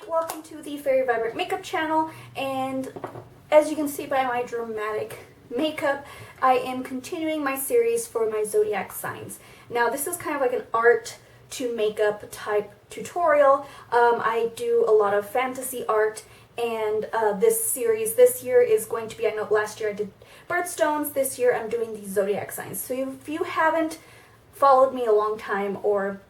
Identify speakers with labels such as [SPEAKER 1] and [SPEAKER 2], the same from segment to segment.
[SPEAKER 1] welcome to the Very Vibrant Makeup channel, and as you can see by my dramatic makeup, I am continuing my series for my zodiac signs. Now this is kind of like an art to makeup type tutorial. I do a lot of fantasy art, and this series this year is going to be, I know last year I did birthstones, this year I'm doing the zodiac signs. So if you haven't followed me a long time or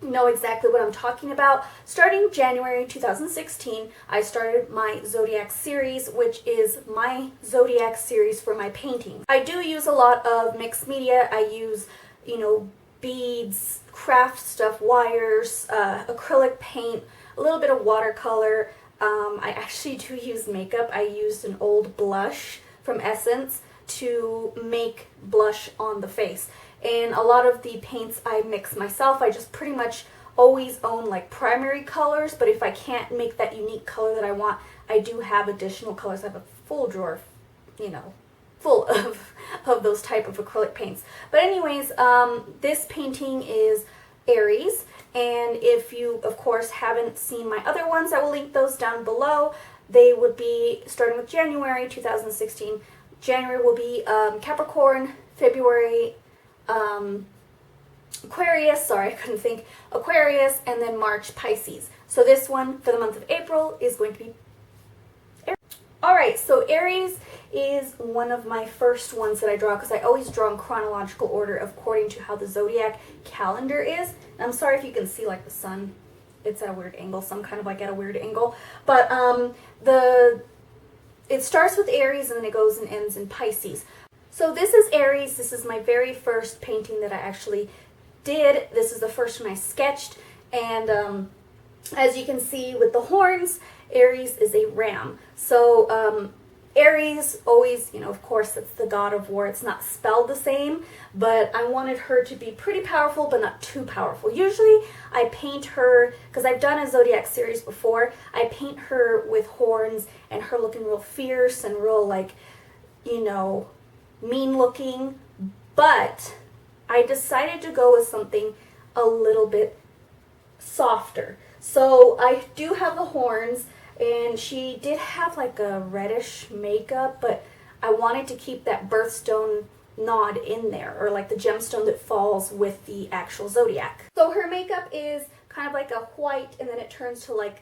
[SPEAKER 1] know exactly what I'm talking about, starting January 2016, I started my Zodiac series, which is my Zodiac series for my painting. I do use a lot of mixed media. I use, beads, craft stuff, wires, acrylic paint, a little bit of watercolor. I actually do use makeup. I used an old blush from Essence to make blush on the face. And a lot of the paints I mix myself. I just pretty much always own like primary colors, but if I can't make that unique color that I want, I do have additional colors. I have a full drawer, full of those type of acrylic paints. But anyways, this painting is Aries, and if you, of course, haven't seen my other ones, I will link those down below. They would be starting with January 2016. January will be Capricorn, February Aquarius, sorry, I couldn't think, Aquarius, and then March, Pisces. So this one for the month of April is going to be Aries. Alright, so Aries is one of my first ones that I draw, because I always draw in chronological order according to how the zodiac calendar is. And I'm sorry if you can see like the sun, it's at a weird angle, so I'm kind of like at a weird angle. But it starts with Aries and then it goes and ends in Pisces. So this is Aries. This is my very first painting that I actually did. This is the first one I sketched, and as you can see with the horns, Aries is a ram. So Aries always, of course, it's the god of war. It's not spelled the same, but I wanted her to be pretty powerful, but not too powerful. Usually I paint her, because I've done a zodiac series before, I paint her with horns and her looking real fierce and real like, mean looking, but I decided to go with something a little bit softer. So I do have the horns, and she did have like a reddish makeup, but I wanted to keep that birthstone nod in there, or like the gemstone that falls with the actual zodiac. So her makeup is kind of like a white, and then it turns to like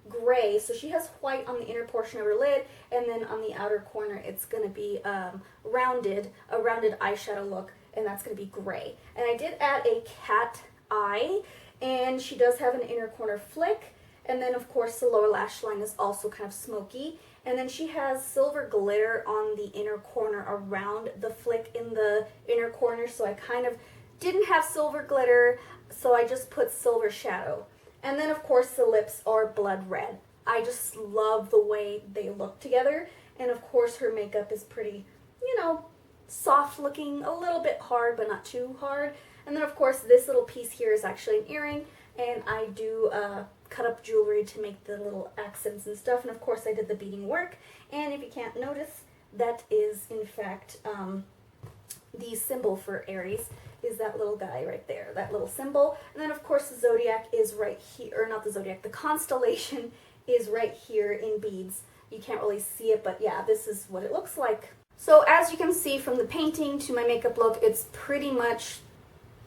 [SPEAKER 1] gray. So she has white on the inner portion of her lid, and then on the outer corner it's going to be a rounded eyeshadow look, and that's going to be gray. And I did add a cat eye, and she does have an inner corner flick, and then of course the lower lash line is also kind of smoky, and then she has silver glitter on the inner corner around the flick in the inner corner. So I kind of didn't have silver glitter, so I just put silver shadow. And then, of course, the lips are blood red. I just love the way they look together. And, of course, her makeup is pretty, soft looking, a little bit hard, but not too hard. And then, of course, this little piece here is actually an earring. And I do cut up jewelry to make the little accents and stuff. And, of course, I did the beading work. And if you can't notice, that is, in fact, the symbol for Aries. Is that little guy right there, that little symbol. And then of course the zodiac is right here, or not the zodiac, the constellation is right here in beads. You can't really see it, but yeah, this is what it looks like. So as you can see from the painting to my makeup look, it's pretty much,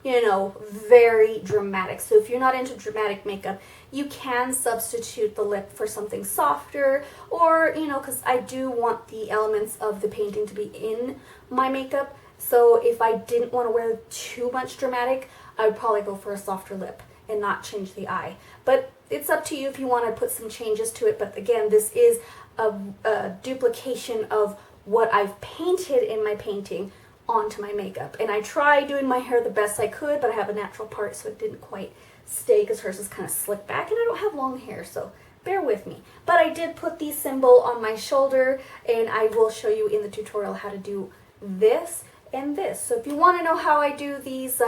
[SPEAKER 1] very dramatic. So if you're not into dramatic makeup, you can substitute the lip for something softer, or, because I do want the elements of the painting to be in my makeup. So if I didn't want to wear too much dramatic, I would probably go for a softer lip and not change the eye. But it's up to you if you want to put some changes to it. But again, this is a duplication of what I've painted in my painting onto my makeup. And I tried doing my hair the best I could, but I have a natural part, so it didn't quite stay, because hers is kind of slicked back, and I don't have long hair, so bear with me. But I did put the symbol on my shoulder, and I will show you in the tutorial how to do this and this. So if you want to know how I do these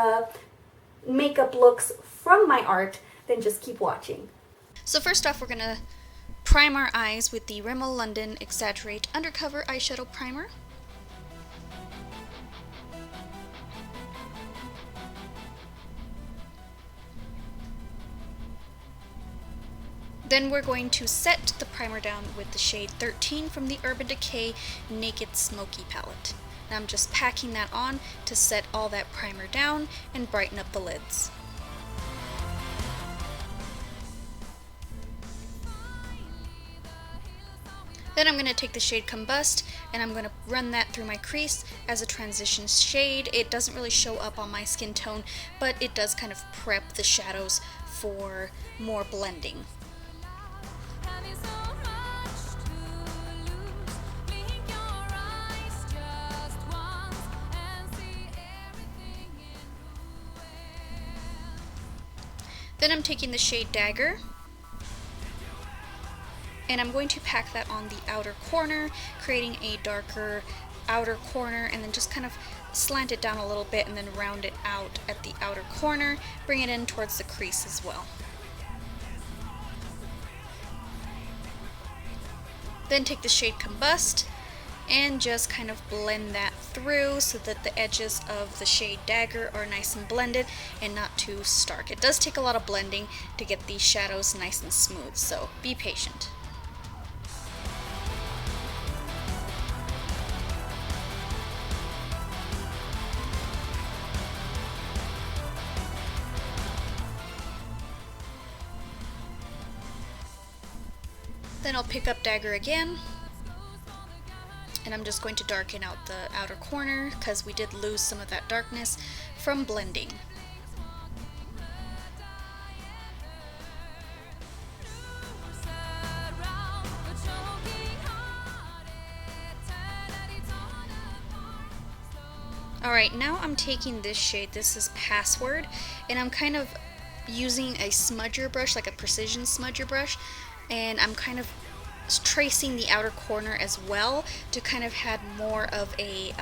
[SPEAKER 1] makeup looks from my art, then just keep watching.
[SPEAKER 2] So first off, we're going to prime our eyes with the Rimmel London Exaggerate Undercover Eyeshadow Primer. Then we're going to set the primer down with the shade 13 from the Urban Decay Naked Smoky palette. Now I'm just packing that on to set all that primer down and brighten up the lids. Then I'm going to take the shade Combust and I'm going to run that through my crease as a transition shade. It doesn't really show up on my skin tone, but it does kind of prep the shadows for more blending. Then I'm taking the shade Dagger, and I'm going to pack that on the outer corner, creating a darker outer corner, and then just kind of slant it down a little bit and then round it out at the outer corner, bring it in towards the crease as well. Then take the shade Combust and just kind of blend that through so that the edges of the shade Dagger are nice and blended and not too stark. It does take a lot of blending to get these shadows nice and smooth, so be patient. Then I'll pick up Dagger again, and I'm just going to darken out the outer corner because we did lose some of that darkness from blending. Alright, now I'm taking this shade, this is Password, and I'm kind of using a smudger brush, like a precision smudger brush, and I'm kind of tracing the outer corner as well to kind of add more of a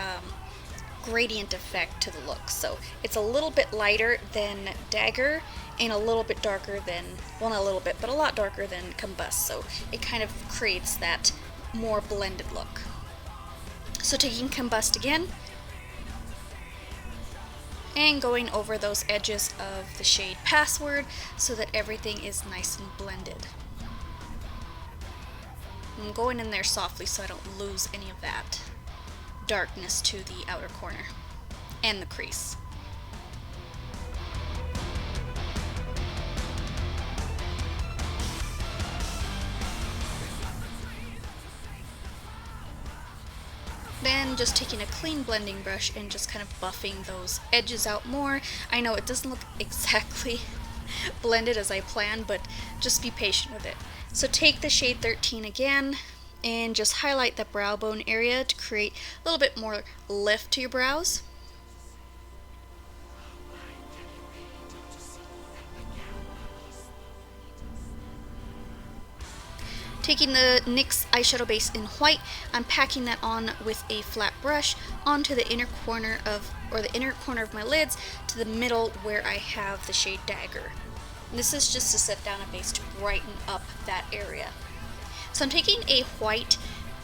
[SPEAKER 2] gradient effect to the look. So it's a little bit lighter than Dagger and a little bit darker than, well, not a little bit, but a lot darker than Combust, so it kind of creates that more blended look. So taking Combust again and going over those edges of the shade Password so that everything is nice and blended. I'm going in there softly so I don't lose any of that darkness to the outer corner and the crease. Then just taking a clean blending brush and just kind of buffing those edges out more. I know it doesn't look exactly blended as I planned, but just be patient with it. So take the shade 13 again and just highlight the brow bone area to create a little bit more lift to your brows. Taking the NYX eyeshadow base in white, I'm packing that on with a flat brush onto the inner corner of, of my lids to the middle where I have the shade Dagger. And this is just to set down a base to brighten up that area. So I'm taking a white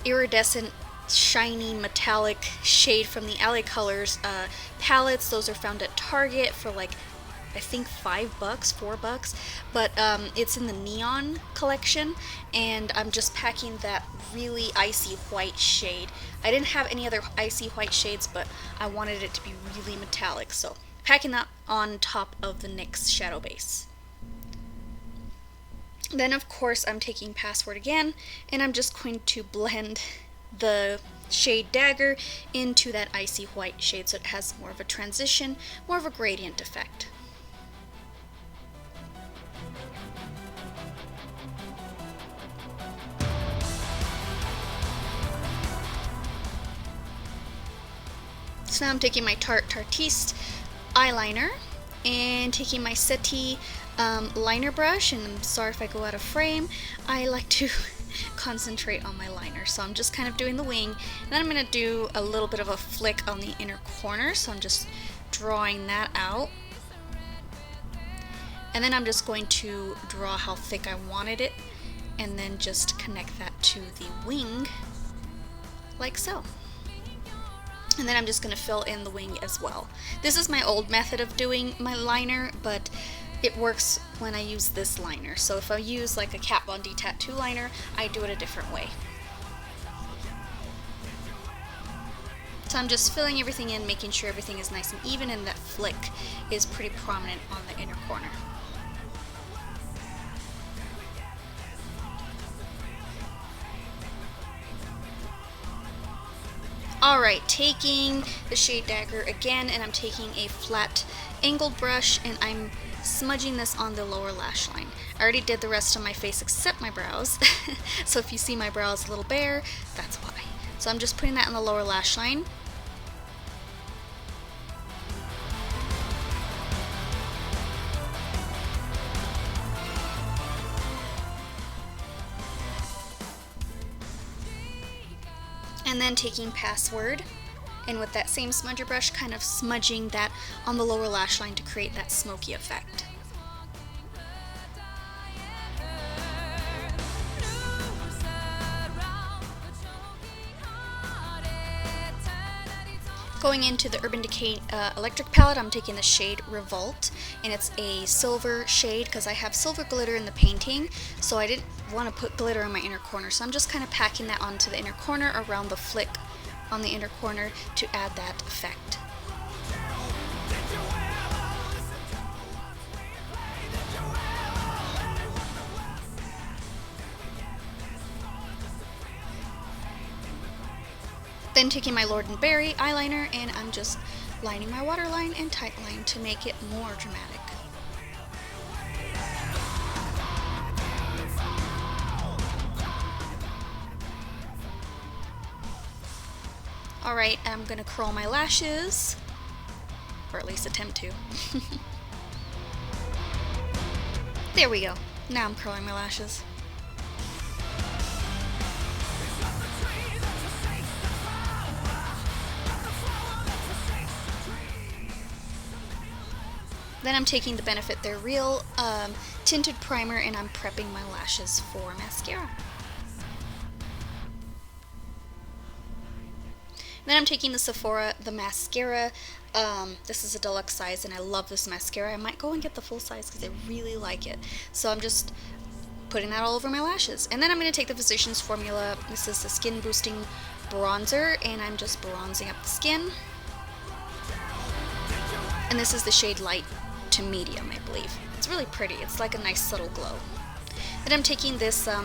[SPEAKER 2] iridescent shiny metallic shade from the LA Colors palettes. Those are found at Target for like, I think $5, $4, but it's in the neon collection, and I'm just packing that really icy white shade. I didn't have any other icy white shades, but I wanted it to be really metallic, so packing that on top of the NYX shadow base. Then of course I'm taking Password again, and I'm just going to blend the shade Dagger into that icy white shade so it has more of a transition, more of a gradient effect. So now I'm taking my Tarte Tartiste eyeliner and taking my Seti liner brush, and I'm sorry if I go out of frame. I like to concentrate on my liner, so I'm just kind of doing the wing, and then I'm going to do a little bit of a flick on the inner corner, so I'm just drawing that out, and then I'm just going to draw how thick I wanted it, and then just connect that to the wing like so. And then I'm just going to fill in the wing as well. This is my old method of doing my liner, but it works when I use this liner. So if I use like a Kat Von D tattoo liner, I do it a different way. So I'm just filling everything in, making sure everything is nice and even, and that flick is pretty prominent on the inner corner. Alright, taking the shade dagger again, and I'm taking a flat angled brush, and I'm smudging this on the lower lash line. I already did the rest of my face except my brows, so if you see my brows a little bare, that's why. So I'm just putting that on the lower lash line. And then taking Password, and with that same smudger brush, kind of smudging that on the lower lash line to create that smoky effect. Going into the Urban Decay Electric palette, I'm taking the shade Revolt, and it's a silver shade because I have silver glitter in the painting, so I didn't want to put glitter in my inner corner, so I'm just kind of packing that onto the inner corner around the flick on the inner corner to add that effect. Then taking my Lord & Berry eyeliner, and I'm just lining my waterline and tightline to make it more dramatic. Alright, I'm going to curl my lashes, or at least attempt to. There we go. Now I'm curling my lashes. Then I'm taking the Benefit They're Real tinted primer, and I'm prepping my lashes for mascara. Then I'm taking the Sephora, the mascara. This is a deluxe size, and I love this mascara. I might go and get the full size because I really like it. So I'm just putting that all over my lashes. And then I'm going to take the Physicians Formula. This is the Skin Boosting Bronzer, and I'm just bronzing up the skin. And this is the shade Light to Medium, I believe. It's really pretty. It's like a nice subtle glow. Then I'm taking this, I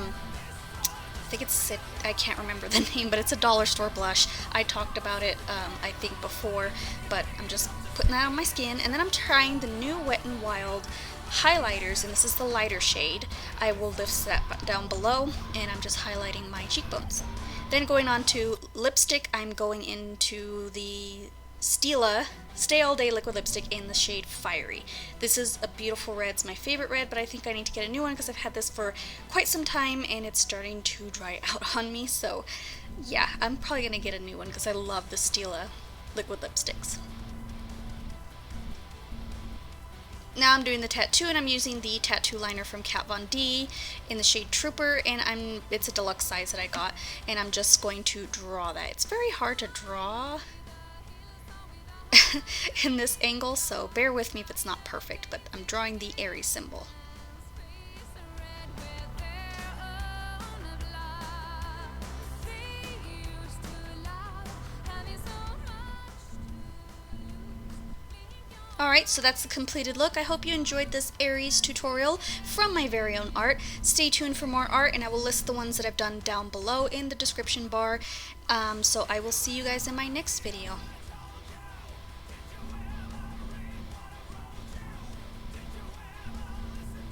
[SPEAKER 2] think it's, I can't remember the name, but it's a dollar store blush. I talked about it, I think before, but I'm just putting that on my skin. And then I'm trying the new Wet n Wild highlighters, and this is the lighter shade. I will lift that down below, and I'm just highlighting my cheekbones. Then going on to lipstick, I'm going into the Stila Stay All Day liquid lipstick in the shade Fiery. This is a beautiful red. It's my favorite red, but I think I need to get a new one because I've had this for quite some time and it's starting to dry out on me. So yeah, I'm probably going to get a new one because I love the Stila liquid lipsticks. Now I'm doing the tattoo, and I'm using the tattoo liner from Kat Von D in the shade Trooper, and it's a deluxe size that I got, and I'm just going to draw that. It's very hard to draw in this angle, so bear with me if it's not perfect, but I'm drawing the Aries symbol. Alright, so that's the completed look. I hope you enjoyed this Aries tutorial from my very own art. Stay tuned for more art, and I will list the ones that I've done down below in the description bar. So I will see you guys in my next video.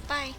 [SPEAKER 2] Bye.